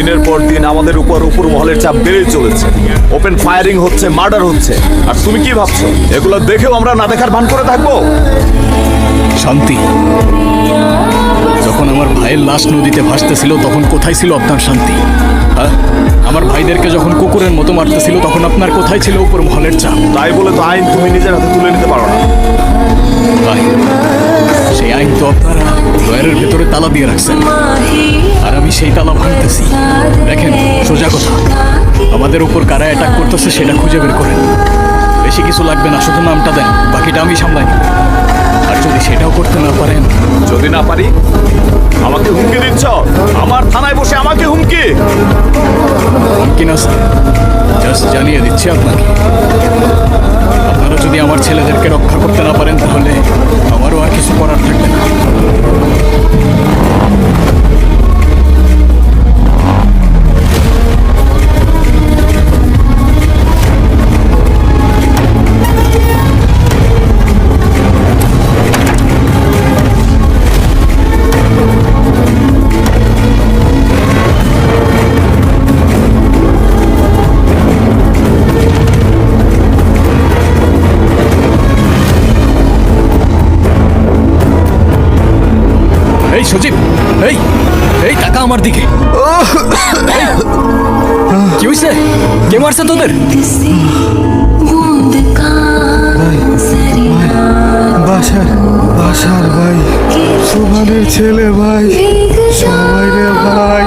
দিনের পর দিন আমাদের উপর মহলের চাপ বেড়েই চলেছে। ওপেন ফায়ারিং হচ্ছে, মার্ডার হচ্ছে, আর তুমি কি ভাবছো এগুলো দেখেও আমরা না দেখার ভান করে থাকবো? শান্তি, যখন আমার ভাইয়ের লাশ নদীতে ভাসতেছিল তখন কোথায় ছিল আপনার শান্তি? হ্যাঁ, আমার ভাইদেরকে যখন কুকুরের মতো মারতেছিল তখন আপনার কোথায় ছিল উপর মহলের চাপ? তাই বলে তো আইন তুমি নিজের হাতে তুলে নিতে পারো না। আইন, সেই আইন তো আপনারা ডয়ারের ভেতরে তালা দিয়ে রাখছেন, আর আমি সেই তালা ভাঙতেছি। দেখেন, সোজা কথা, আমাদের উপর কারা অ্যাটাক করতেছে সেটা খুঁজে বের করেন। বেশি কিছু লাগবে না, শুধু নামটা দেন, বাকিটা আমি সামলাই নেব। আর যদি সেটাও করতে না পারেন? যদি না পারি? আমাকে হুমকি দিচ্ছ? আমার থানায় বসে আমাকে হুমকি? হুমকি না স্যার, জাস্ট জানিয়ে দিচ্ছি আপনাকে, আপনারা যদি আমার ছেলেদেরকে রক্ষা করতে না পারেন তাহলে আমারও আর কিছু করার থাকবে না। এই সজীব, এই এই টাকা আমার দিকে। এই, কি হয়েছে? কে মারছে তোদের? বাসার ভাই, সুভানের ছেলে ভাই, সবাই রে ভাই।